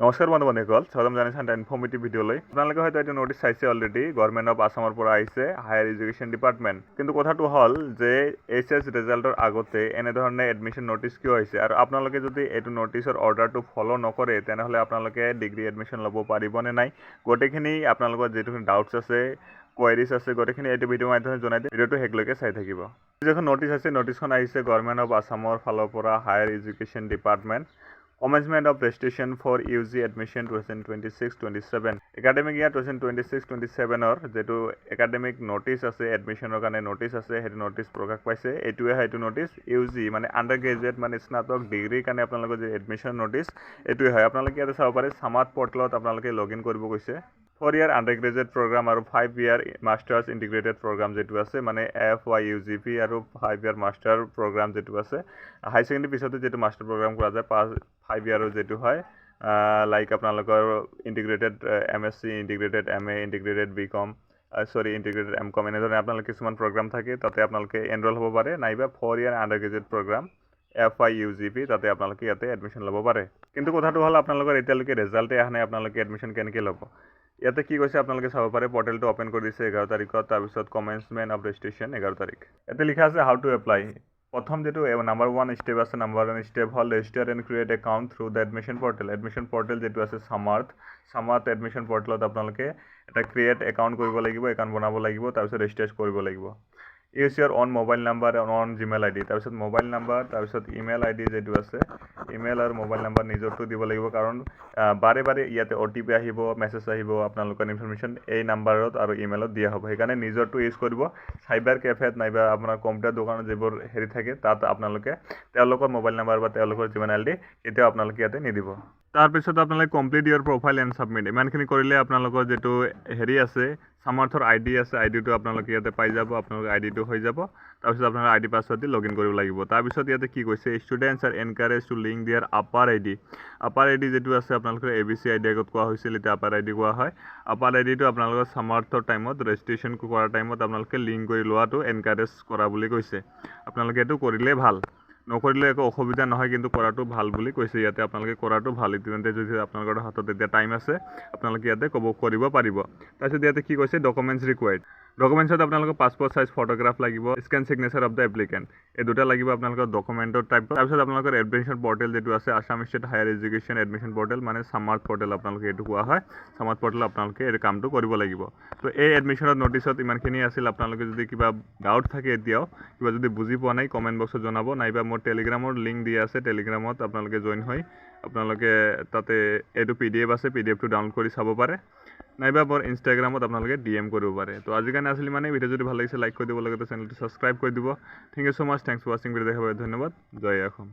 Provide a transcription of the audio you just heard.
নমস্কাৰ বন্ধু বান্ধৱীসকল, স্বাগতম জনাইছোঁ এটা ইনফৰ্মেটিভ ভিডিঅ'লৈ। আপোনালোকে হয়তো এইটো নটিচ চাইছে অলৰেডি, গভৰ্ণমেণ্ট অফ আছামৰ পৰা আহিছে হায়াৰ এডুকেশ্যন ডিপাৰ্টমেণ্ট। কিন্তু কথাটো হ'ল যে HS ৰিজাল্টৰ আগতে এনেধৰণে এডমিশ্যন নটিচ কিয় আহিছে, আৰু আপোনালোকে যদি এইটো নটিচৰ অৰ্ডাৰটো ফ'ল' নকৰে তেনেহ'লে আপোনালোকে ডিগ্ৰী এডমিশ্যন ল'ব পাৰিবনে নাই, গোটেইখিনি আপোনালোকৰ যিটোখিনি ডাউটছ আছে, কোৱাৰিজ আছে, গোটেইখিনি এইটো ভিডিঅ'ৰ মাধ্যমে জনাই দিম। ভিডিঅ'টো শেষলৈকে চাই থাকিব। যিখন নটিচ আছে, নটিচখন আহিছে গভৰ্ণমেণ্ট অফ আছামৰ ফালৰ পৰা higher education department. Commencement of registration for UG admission 2026-27 academic year 2026-27 যেটো একাডেমিক নোটিছ আছে, এডমিশ্যনৰ কাৰণে নোটিছ আছে, সেইটো নোটিছ প্ৰকাশ পাইছে। এইটোৱে হয় এইটো নোটিছ UG মানে আণ্ডাৰ গ্ৰেজুৱেট মানে স্নাতক ডিগ্ৰীৰ কাৰণে আপোনালোকৰ যে এডমিশ্যন নোটিছ এইটোৱে হয়। আপোনালোকে ইয়াতে চাব পাৰে সামাদ পৰ্টেলত আপোনালোকে লগ ইন কৰিব কৈছে। 4 year আণ্ডাৰ গ্ৰেজুৱেট প্ৰগ্ৰাম আৰু 5 year মাষ্টাৰ্ছ ইণ্টিগ্ৰেটেড প্ৰগ্ৰাম যেটো আছে মানে FYUGP আৰু 5 year মাষ্টাৰ প্ৰগ্ৰাম যেটো আছে। হাই ছেকেণ্ডেৰী পিছতে যেটো মাষ্টাৰ প্ৰগ্ৰাম কৰা যায় 5 year যেটো হয় লাইক আপোনালোকৰ integrated MSc, integrated MA, integrated BCom, integrated MCom এনেধৰণে আপোনালোকে কিছুমান প্ৰগ্ৰাম থাকে, তাতে আপোনালোকে এনৰোল হ'ব পাৰে, নাইবা 4 year undergraduate programme FYUGP তাতে আপোনালোকে ইয়াতে এডমিশ্যন ল'ব পাৰে। কিন্তু কথাটো হ'ল আপোনালোকৰ এতিয়ালৈকে ৰিজাল্টে অহা নাই, আপোনালোকে এডমিশ্যন কেনেকৈ ল'ব। ইয়াতে কি কৈছে আপোনালোকে চাব পাৰে, পৰ্টেলটো অপেন কৰি দিছে 11 তাৰিখত, তাৰপিছত কমেন্সমেণ্ট অফ ৰেজিষ্ট্ৰেশ্যন 11 তাৰিখ। ইয়াতে লিখা আছে হাউ টু এপ্লাই। প্ৰথম যেটো নাম্বাৰ 1 ষ্টেপ আছে, নাম্বাৰ 1 ষ্টেপ হ'ল register and create account through the admission portal. Admission portal যেটো আছে সামাৰ্থ এডমিশ্যন পৰ্টেলত আপোনালোকে এটা ক্ৰিয়েট একাউণ্ট কৰিব লাগিব, একাউণ্ট বনাব লাগিব, তাৰপিছত ৰেজিষ্টাৰ কৰিব লাগিব। Use your own mobile number, own Gmail ID, তাৰপিছত মোবাইল নাম্বাৰ, তাৰপিছত ইমেইল ID যেটো আছে, ইমেইল আৰু মোবাইল নাম্বাৰ নিজৰটো দিব লাগিব, কাৰণ বাৰে বাৰে ইয়াতে OTP আহিব, মেছেজ আহিব, আপোনালোকৰ ইনফৰমেশ্যন এই নাম্বাৰত আৰু ইমেইলত দিয়া হ'ব। সেইকাৰণে নিজৰটো ইউজ কৰিব। চাইবাৰ কেফেত নাইবা আপোনাৰ কম্পিউটাৰ দোকানত যিবোৰ হেৰি থাকে তাত আপোনালোকে তেওঁলোকৰ মোবাইল নাম্বাৰ বা তেওঁলোকৰ জিমেইল ID কেতিয়াও আপোনালোকে ইয়াতে নিদিব। তাৰপিছত আপোনালোকে complete your profile and submit, ইমানখিনি কৰিলে আপোনালোকৰ যেটো হেৰি আছে সামাৰ্থৰ ID আছে, IDটো আপোনালোকে ইয়াতে পাই যাব, আপোনালোকৰ IDটো হৈ যাব। তাৰপিছত আপোনাৰ ID পাছৱৰ্ড দি লগ ইন কৰিব লাগিব। তাৰপিছত ইয়াতে কি কৈছে, students are encourage to link their APAAR ID যেটো আছে আপোনালোকৰ ABC ID আগত কোৱা হৈছিল, এতিয়া আপাৰ ID কোৱা হয়। আপাৰ IDটো আপোনালোকৰ সামাৰ্থৰ টাইমত ৰেজিষ্ট্ৰেশ্যন কৰাৰ টাইমত আপোনালোকে লিংক কৰি লোৱাটো এনকাৰেজ কৰা বুলি কৈছে। আপোনালোকে এইটো কৰিলে ভাল, নকৰিলে একো অসুবিধা নহয়, কিন্তু কৰাটো ভাল বুলি কৈছে। ইয়াতে আপোনালোকে কৰাটো ভাল, ইতিমধ্যে যদি আপোনালোকৰ হাতত এতিয়া টাইম আছে আপোনালোকে ইয়াতে কৰিব পাৰিব। তাৰপিছত ইয়াতে কি কৈছে, ডকুমেণ্টছ ৰিকুৱাৰ্ড। ডকুমেণ্টছত আপোনালোকৰ পাছপৰ্ট চাইজ ফটোগ্ৰাফ লাগিব, scan signature of the applicant, এই দুটা লাগিব আপোনালোকৰ ডকুমেণ্টৰ টাইপ। তাৰপিছত আপোনালোকৰ এডমিশ্যন পৰ্টেল যেটো আছে Assam state higher education admission portal মানে সামাৰ্থ পৰ্টেল আপোনালোকে এইটো কোৱা হয়, সামাৰ্থ পৰ্টেল আপোনালোকে এই কামটো কৰিব লাগিব। তো এই এডমিশ্যনৰ নটিছত ইমানখিনি আছিল। আপোনালোকে যদি কিবা ডাউট থাকে, এতিয়াও কিবা যদি বুজি পোৱা নাই কমেণ্ট বক্সত জনাব, নাইবা মোৰ টেলিগ্ৰামৰ লিংক দিয়া আছে, টেলিগ্ৰামত আপোনালোকে জইন হৈ আপোনালোকে তাতে এইটো PDF আছে, PDFটো ডাউনলোড কৰি চাব পাৰে, নাইবা মোৰ ইনষ্টাগ্ৰামত আপোনালোকে DM কৰিব পাৰে। তো আজিৰ কাৰণে আছিল মানে, ভিডিঅ' যদি ভাল লাগিছে লাইক কৰি দিব, লগতে চেনেলটো ছাবস্ক্ৰাইব কৰি দিব। Thank you so' much, thanks for ৱাচিং। ভিডিঅ' দেখাৰ বাবে ধন্যবাদ। জয় অসম।